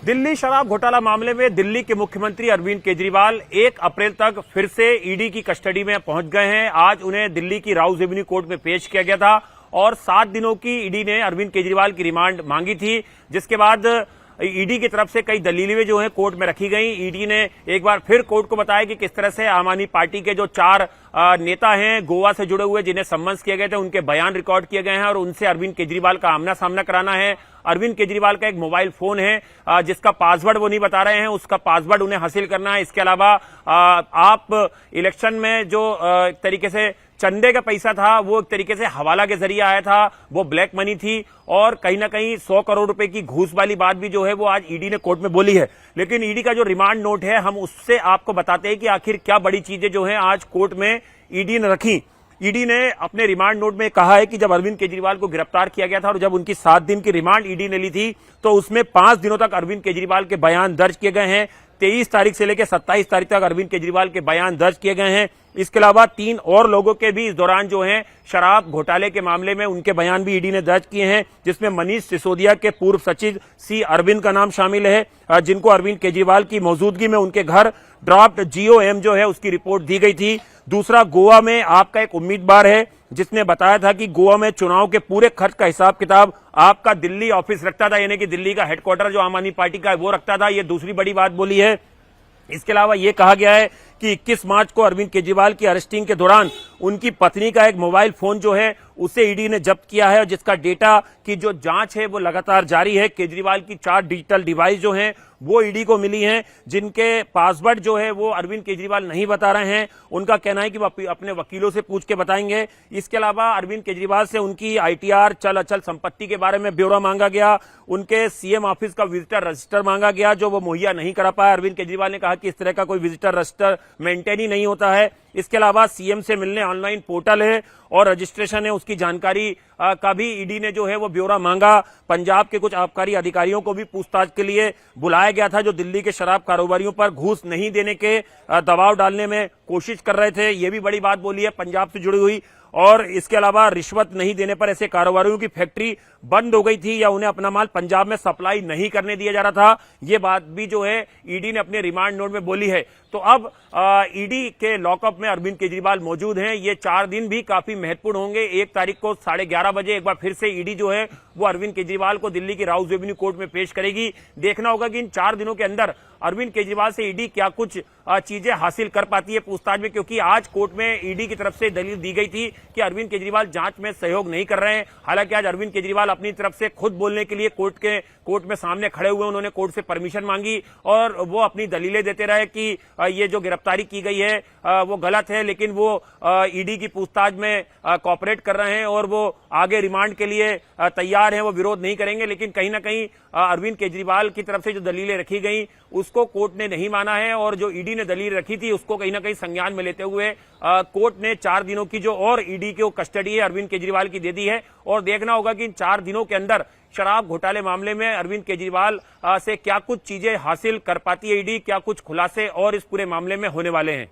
दिल्ली शराब घोटाला मामले में दिल्ली के मुख्यमंत्री अरविंद केजरीवाल 1 अप्रैल तक फिर से ईडी की कस्टडी में पहुंच गए हैं। आज उन्हें दिल्ली की राउज एवेन्यू कोर्ट में पेश किया गया था और 7 दिनों की ईडी ने अरविंद केजरीवाल की रिमांड मांगी थी, जिसके बाद ईडी की तरफ से कई दलीलें जो हैं कोर्ट में रखी गई। ईडी ने एक बार फिर कोर्ट को बताया कि किस तरह से आम आदमी पार्टी के जो 4 नेता हैं गोवा से जुड़े हुए जिन्हें सम्मन्स किए गए थे, उनके बयान रिकॉर्ड किए गए हैं और उनसे अरविंद केजरीवाल का आमना सामना कराना है। अरविंद केजरीवाल का एक मोबाइल फोन है जिसका पासवर्ड वो नहीं बता रहे हैं, उसका पासवर्ड उन्हें हासिल करना है। इसके अलावा आप इलेक्शन में जो एक तरीके से चंदे का पैसा था वो एक तरीके से हवाला के जरिए आया था, वो ब्लैक मनी थी और कहीं ना कहीं 100 करोड़ रुपए की घूस वाली बात भी जो है वो आज ईडी ने कोर्ट में बोली है। लेकिन ईडी का जो रिमांड नोट है हम उससे आपको बताते हैं कि आखिर क्या बड़ी चीजें जो है आज कोर्ट में ईडी ने रखी। ईडी ने अपने रिमांड नोट में कहा है कि जब अरविंद केजरीवाल को गिरफ्तार किया गया था और जब उनकी 7 दिन की रिमांड ईडी ने ली थी तो उसमें 5 दिनों तक अरविंद केजरीवाल के बयान दर्ज किए गए हैं। 23 तारीख से लेकर 27 तारीख तक अरविंद केजरीवाल के बयान दर्ज किए गए हैं। इसके अलावा 3 और लोगों के भी इस दौरान जो हैं शराब घोटाले के मामले में उनके बयान भी ईडी ने दर्ज किए हैं, जिसमें मनीष सिसोदिया के पूर्व सचिव सी अरविंद का नाम शामिल है, जिनको अरविंद केजरीवाल की मौजूदगी में उनके घर ड्राफ्ट GOM जो है उसकी रिपोर्ट दी गई थी। दूसरा, गोवा में आपका एक उम्मीदवार है जिसने बताया था कि गोवा में चुनाव के पूरे खर्च का हिसाब किताब आपका दिल्ली ऑफिस रखता था, यानी कि दिल्ली का हेडक्वार्टर जो आम आदमी पार्टी का है वो रखता था। ये दूसरी बड़ी बात बोली है। इसके अलावा यह कहा गया है कि 21 मार्च को अरविंद केजरीवाल की अरेस्टिंग के दौरान उनकी पत्नी का एक मोबाइल फोन जो है उसे ईडी ने जब्त किया है और जिसका डेटा की जो जांच है वो लगातार जारी है। केजरीवाल की 4 डिजिटल डिवाइस जो हैं वो ईडी को मिली हैं, जिनके पासवर्ड जो है वो अरविंद केजरीवाल नहीं बता रहे हैं। उनका कहना है कि वो अपने वकीलों से पूछ के बताएंगे। इसके अलावा अरविंद केजरीवाल से उनकी ITR चल अचल संपत्ति के बारे में ब्यौरा मांगा गया। उनके CM ऑफिस का विजिटर रजिस्टर मांगा गया जो वो मुहैया नहीं करा पाया। अरविंद केजरीवाल ने कहा कि इस तरह का कोई विजिटर रजिस्टर मेंटेन ही नहीं होता है। इसके अलावा CM से मिलने ऑनलाइन पोर्टल है और रजिस्ट्रेशन है, उसकी जानकारी का भी ईडी ने जो है वो ब्यौरा मांगा। पंजाब के कुछ आबकारी अधिकारियों को भी पूछताछ के लिए बुलाया गया था जो दिल्ली के शराब कारोबारियों पर घूस नहीं देने के दबाव डालने में कोशिश कर रहे थे। ये भी बड़ी बात बोली है पंजाब से जुड़ी हुई। और इसके अलावा रिश्वत नहीं देने पर ऐसे कारोबारियों की फैक्ट्री बंद हो गई थी या उन्हें अपना माल पंजाब में सप्लाई नहीं करने दिया जा रहा था। ये बात भी जो है ईडी ने अपने रिमांड नोट में बोली है। तो अब ईडी के लॉकअप में अरविंद केजरीवाल मौजूद हैं। ये 4 दिन भी काफी महत्वपूर्ण होंगे। 1 तारीख को 11:30 बजे एक बार फिर से ईडी जो है वो अरविंद केजरीवाल को दिल्ली की राउज एवेन्यू कोर्ट में पेश करेगी। देखना होगा कि इन 4 दिनों के अंदर अरविंद केजरीवाल से ईडी क्या कुछ चीजें हासिल कर पाती है पूछताछ में, क्योंकि आज कोर्ट में ईडी की तरफ से दलील दी गई थी कि अरविंद केजरीवाल जांच में सहयोग नहीं कर रहे हैं। हालांकि आज अरविंद केजरीवाल अपनी तरफ से खुद बोलने के लिए कोर्ट में सामने खड़े हुए, उन्होंने कोर्ट से परमिशन मांगी और वो अपनी दलीलें देते रहे कि ये जो गिरफ्तारी की गई है वो गलत है, लेकिन वो ईडी की पूछताछ में कोऑपरेट कर रहे हैं और वो आगे रिमांड के लिए तैयार हैं, वो विरोध नहीं करेंगे। लेकिन कहीं ना कहीं अरविंद केजरीवाल की तरफ से जो दलीलें रखी गई उसको कोर्ट ने नहीं माना है और जो ईडी ने दलील रखी थी उसको कहीं ना कहीं संज्ञान में लेते हुए कोर्ट ने 4 दिनों की जो और ईडी की कस्टडी है अरविंद केजरीवाल की दे दी है। और देखना होगा कि इन 4 दिनों के अंदर शराब घोटाले मामले में अरविंद केजरीवाल से क्या कुछ चीजें हासिल कर पाती है ईडी, क्या कुछ खुलासे और इस पूरे मामले में होने वाले हैं।